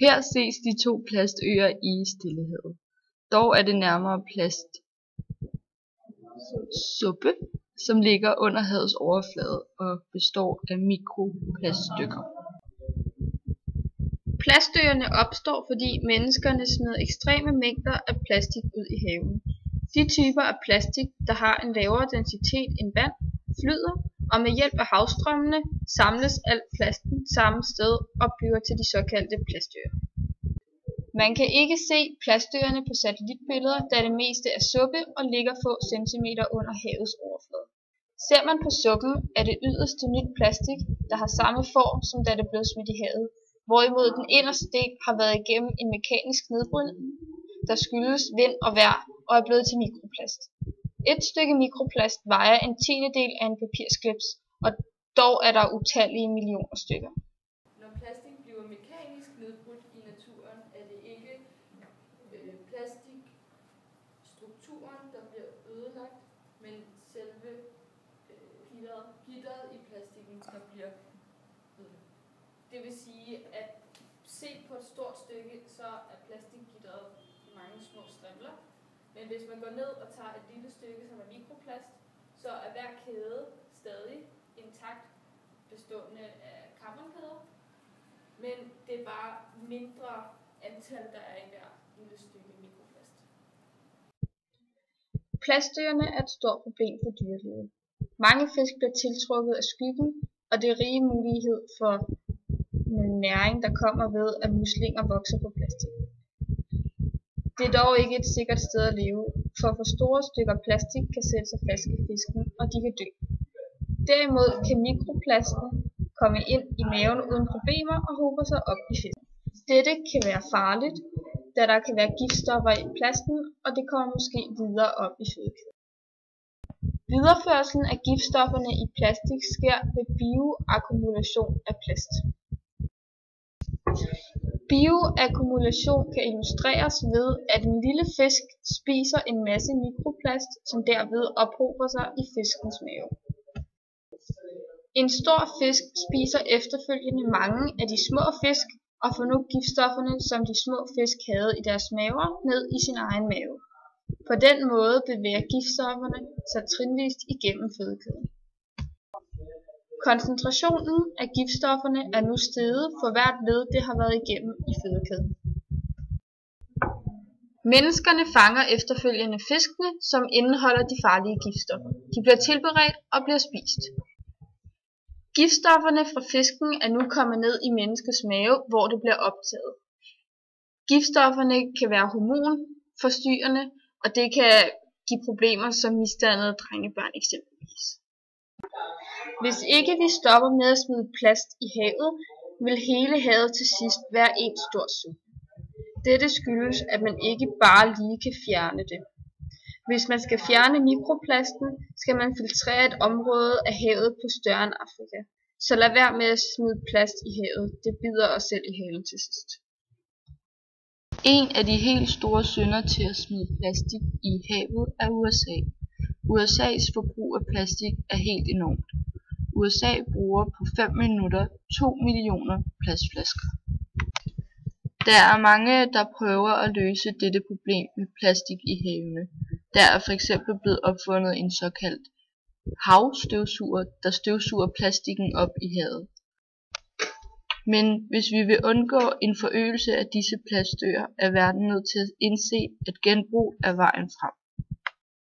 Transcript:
Her ses de to plastøer i Stillehavet. Dog er det nærmere plastsuppe, som ligger under havets overflade og består af mikroplaststykker. Plastøerne opstår, fordi menneskerne smider ekstreme mængder af plastik ud i haven. De typer af plastik, der har en lavere densitet end vand, flyder, og med hjælp af havstrømmene samles al plasten samme sted og bliver til de såkaldte plastøer. Man kan ikke se plastøerne på satellitbilleder, da det meste er suppe og ligger få centimeter under havets overflade. Ser man på suppen, er det yderste nyt plastik, der har samme form som da det blev smidt i havet, hvorimod den inderste del har været igennem en mekanisk nedbrydning, der skyldes vind og vejr og er blevet til mikroplast. Et stykke mikroplast vejer en tiendedel af en papirsklips, og dog er der utallige millioner stykker. Når plastik bliver mekanisk nedbrudt i naturen, er det ikke plastikstrukturen, der bliver ødelagt, men selve gitteret i plastikken, der bliver ødelagt. Det vil sige, at set på et stort stykke, så er plastikgitteret mange små strimler. Men hvis man går ned og tager et lille stykke, som er mikroplast, så er hver kæde stadig intakt, bestående af carbonkæder. Men det er bare mindre antal, der er i hver lille stykke mikroplast. Plastøerne er et stort problem for dyrelivet. Mange fisk bliver tiltrukket af skyggen, og det er rige mulighed for næring, der kommer ved, at muslinger vokser på plastik. Det er dog ikke et sikkert sted at leve, for store stykker plastik kan sætte sig fast i fisken, og de kan dø. Derimod kan mikroplasten komme ind i maven uden problemer og hobe sig op i fisken. Dette kan være farligt, da der kan være giftstoffer i plasten, og det kommer måske videre op i fødekæden. Videreførslen af giftstofferne i plastik sker ved bioakkumulation af plast. Bioakkumulation kan illustreres ved, at en lille fisk spiser en masse mikroplast, som derved ophober sig i fiskens mave. En stor fisk spiser efterfølgende mange af de små fisk og får nu giftstofferne, som de små fisk havde i deres maver, ned i sin egen mave. På den måde bevæger giftstofferne sig trinvist igennem fødekæden. Koncentrationen af giftstofferne er nu steget for hvert led, det har været igennem i fødekæden. Menneskerne fanger efterfølgende fiskene, som indeholder de farlige giftstoffer. De bliver tilberedt og bliver spist. Giftstofferne fra fisken er nu kommet ned i menneskets mave, hvor det bliver optaget. Giftstofferne kan være hormonforstyrrende, og det kan give problemer som misdannede drengebørn eksempelvis. Hvis ikke vi stopper med at smide plast i havet, vil hele havet til sidst være en stor suppe. Dette skyldes, at man ikke bare lige kan fjerne det. Hvis man skal fjerne mikroplasten, skal man filtrere et område af havet på større end Afrika. Så lad være med at smide plast i havet, det bider os selv i halen til sidst. En af de helt store syndere til at smide plastik i havet er USA. USA's forbrug af plastik er helt enormt. USA bruger på 5 minutter 2 millioner plastflasker. Der er mange, der prøver at løse dette problem med plastik i havene. Der er f.eks. blevet opfundet en såkaldt havstøvsuger, der støvsuger plastikken op i havet. Men hvis vi vil undgå en forøgelse af disse plastøer, er verden nødt til at indse, at genbrug er vejen frem.